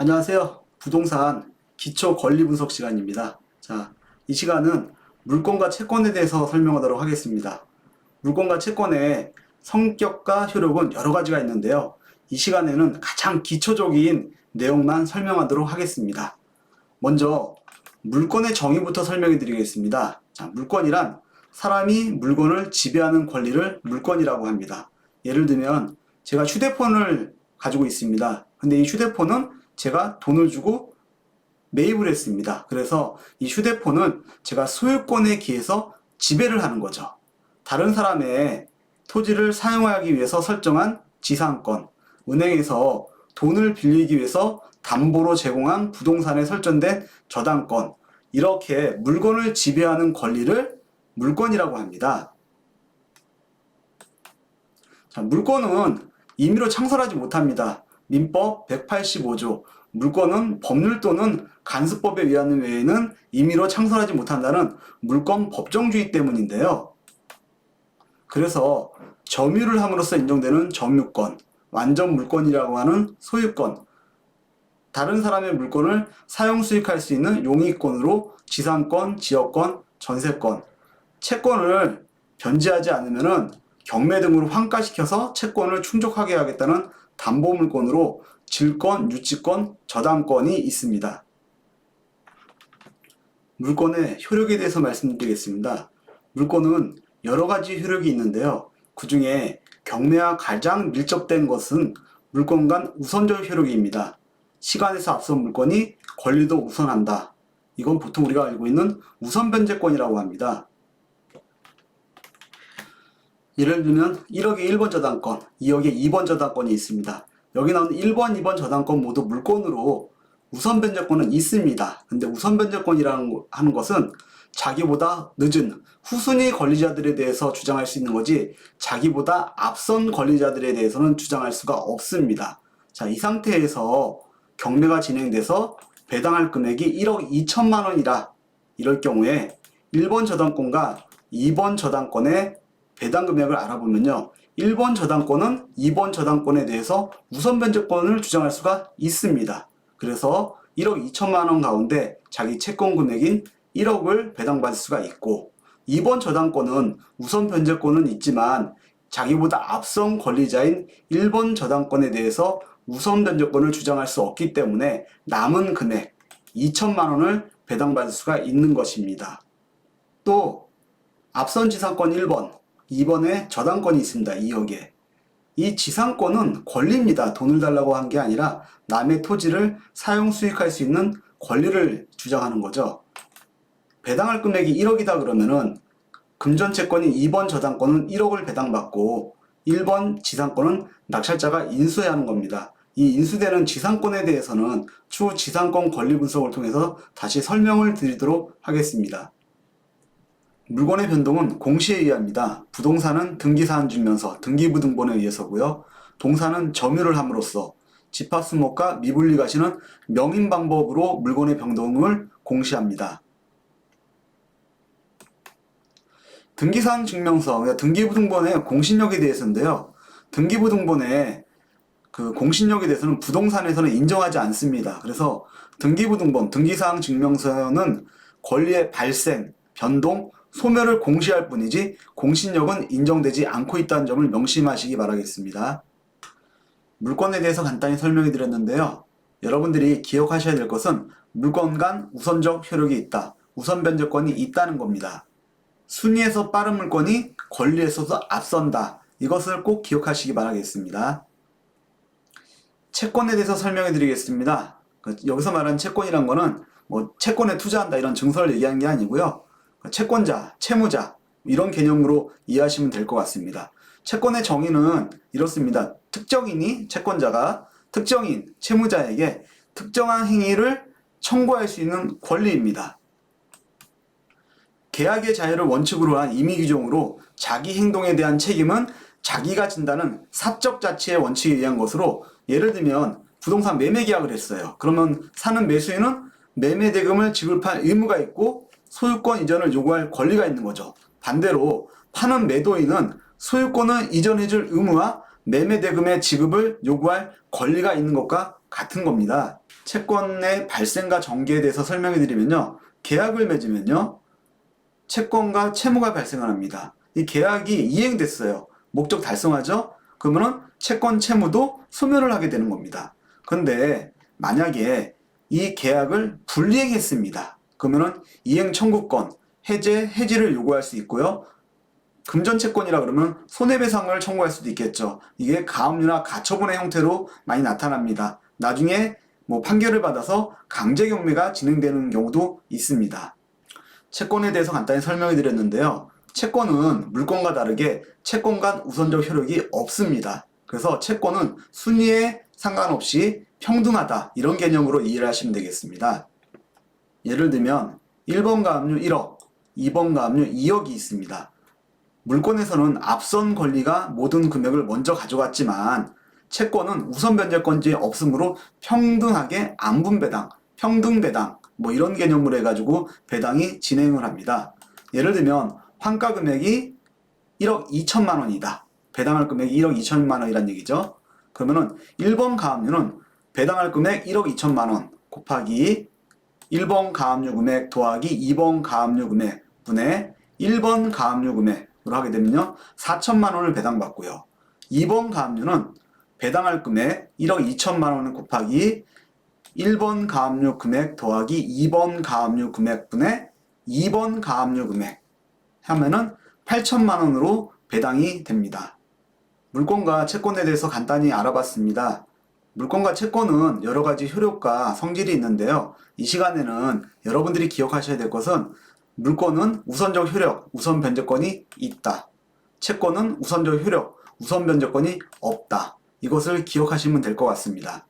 안녕하세요. 부동산 기초 권리 분석 시간입니다. 자, 이 시간은 물건과 채권에 대해서 설명하도록 하겠습니다. 물건과 채권의 성격과 효력은 여러 가지가 있는데요. 이 시간에는 가장 기초적인 내용만 설명하도록 하겠습니다. 먼저 물건의 정의부터 설명해 드리겠습니다. 자, 물건이란 사람이 물건을 지배하는 권리를 물건이라고 합니다. 예를 들면 제가 휴대폰을 가지고 있습니다. 근데 이 휴대폰은 제가 돈을 주고 매입을 했습니다. 그래서 이 휴대폰은 제가 소유권에 기해서 지배를 하는 거죠. 다른 사람의 토지를 사용하기 위해서 설정한 지상권, 은행에서 돈을 빌리기 위해서 담보로 제공한 부동산에 설정된 저당권, 이렇게 물건을 지배하는 권리를 물건이라고 합니다. 자, 물건은 임의로 창설하지 못합니다. 민법 185조 물건은 법률 또는 간수법에 의하는 외에는 임의로 창설하지 못한다는 물건 법정주의 때문인데요. 그래서 점유를 함으로써 인정되는 점유권, 완전 물건이라고 하는 소유권, 다른 사람의 물건을 사용 수익할 수 있는 용의권으로 지상권, 지역권, 전세권, 채권을 변제하지 않으면 경매 등으로 환가시켜서 채권을 충족하게 하겠다는 담보물권으로 질권, 유치권, 저당권이 있습니다. 물건의 효력에 대해서 말씀드리겠습니다. 물건은 여러 가지 효력이 있는데요. 그 중에 경매와 가장 밀접된 것은 물건 간 우선적 효력입니다. 시간에서 앞선 물건이 권리도 우선한다. 이건 보통 우리가 알고 있는 우선변제권이라고 합니다. 예를 들면 1억의 1번 저당권, 2억의 2번 저당권이 있습니다. 여기 나오는 1번, 2번 저당권 모두 물건으로 우선변제권은 있습니다. 근데 우선변제권이라는 하는 것은 자기보다 늦은 후순위 권리자들에 대해서 주장할 수 있는 거지 자기보다 앞선 권리자들에 대해서는 주장할 수가 없습니다. 자, 이 상태에서 경매가 진행돼서 배당할 금액이 1억 2천만 원이라 이럴 경우에 1번 저당권과 2번 저당권의 배당 금액을 알아보면요. 1번 저당권은 2번 저당권에 대해서 우선 변제권을 주장할 수가 있습니다. 그래서 1억 2천만 원 가운데 자기 채권 금액인 1억을 배당받을 수가 있고 2번 저당권은 우선 변제권은 있지만 자기보다 앞선 권리자인 1번 저당권에 대해서 우선 변제권을 주장할 수 없기 때문에 남은 금액 2천만 원을 배당받을 수가 있는 것입니다. 또 앞선 지상권 1번, 2번에 저당권이 있습니다. 2억에. 이 지상권은 권리입니다. 돈을 달라고 한 게 아니라 남의 토지를 사용 수익할 수 있는 권리를 주장하는 거죠. 배당할 금액이 1억이다 그러면은 금전채권인 2번 저당권은 1억을 배당받고 1번 지상권은 낙찰자가 인수해야 하는 겁니다. 이 인수되는 지상권에 대해서는 추후 지상권 권리 분석을 통해서 다시 설명을 드리도록 하겠습니다. 물건의 변동은 공시에 의합니다. 부동산은 등기사항증명서, 등기부등본에 의해서고요. 동사는 점유를 함으로써 집합수목과 미분리가시는 명인 방법으로 물건의 변동을 공시합니다. 등기사항증명서, 등기부등본의 공신력에 대해서인데요. 등기부등본의 그 공신력에 대해서는 부동산에서는 인정하지 않습니다. 그래서 등기부등본, 등기사항증명서는 권리의 발생, 변동, 소멸을 공시할 뿐이지 공신력은 인정되지 않고 있다는 점을 명심하시기 바라겠습니다. 물건에 대해서 간단히 설명해 드렸는데요. 여러분들이 기억하셔야 될 것은 물건 간 우선적 효력이 있다. 우선 변제권이 있다는 겁니다. 순위에서 빠른 물건이 권리에서도 앞선다. 이것을 꼭 기억하시기 바라겠습니다. 채권에 대해서 설명해 드리겠습니다. 여기서 말하는 채권이란 거는 뭐 채권에 투자한다 이런 증서를 얘기하는 게 아니고요. 채권자, 채무자 이런 개념으로 이해하시면 될 것 같습니다. 채권의 정의는 이렇습니다. 특정인이 채권자가 특정인, 채무자에게 특정한 행위를 청구할 수 있는 권리입니다. 계약의 자유를 원칙으로 한 임의규정으로 자기 행동에 대한 책임은 자기가 진다는 사적 자치의 원칙에 의한 것으로 예를 들면 부동산 매매 계약을 했어요. 그러면 사는 매수인은 매매 대금을 지급할 의무가 있고 소유권 이전을 요구할 권리가 있는 거죠. 반대로 파는 매도인은 소유권을 이전해줄 의무와 매매 대금의 지급을 요구할 권리가 있는 것과 같은 겁니다. 채권의 발생과 전개에 대해서 설명해 드리면요. 계약을 맺으면요. 채권과 채무가 발생을 합니다. 이 계약이 이행됐어요. 목적 달성하죠? 그러면은 채권 채무도 소멸을 하게 되는 겁니다. 근데 만약에 이 계약을 불이행했습니다. 그러면은 이행 청구권, 해지를 요구할 수 있고요. 금전채권이라 그러면 손해배상을 청구할 수도 있겠죠. 이게 가압류나 가처분의 형태로 많이 나타납니다. 나중에 뭐 판결을 받아서 강제경매가 진행되는 경우도 있습니다. 채권에 대해서 간단히 설명해 드렸는데요. 채권은 물권과 다르게 채권 간 우선적 효력이 없습니다. 그래서 채권은 순위에 상관없이 평등하다, 이런 개념으로 이해를 하시면 되겠습니다. 예를 들면 1번 가압류 1억, 2번 가압류 2억이 있습니다. 물권에서는 앞선 권리가 모든 금액을 먼저 가져갔지만 채권은 우선 변제권이 없으므로 평등하게 안분배당, 평등배당 뭐 이런 개념으로 해가지고 배당이 진행을 합니다. 예를 들면 환가 금액이 1억 2천만 원이다. 배당할 금액이 1억 2천만 원이란 얘기죠. 그러면은 1번 가압류는 배당할 금액 1억 2천만 원 곱하기 1번 가압류 금액 더하기 2번 가압류 금액 분의 1번 가압류 금액으로 하게 되면요. 4천만 원을 배당받고요. 2번 가압류는 배당할 금액 1억 2천만 원 곱하기 1번 가압류 금액 더하기 2번 가압류 금액 분의 2번 가압류 금액 하면은 8천만 원으로 배당이 됩니다. 물권과 채권에 대해서 간단히 알아봤습니다. 물권과 채권은 여러 가지 효력과 성질이 있는데요. 이 시간에는 여러분들이 기억하셔야 될 것은 물권은 우선적 효력, 우선 변제권이 있다. 채권은 우선적 효력, 우선 변제권이 없다. 이것을 기억하시면 될 것 같습니다.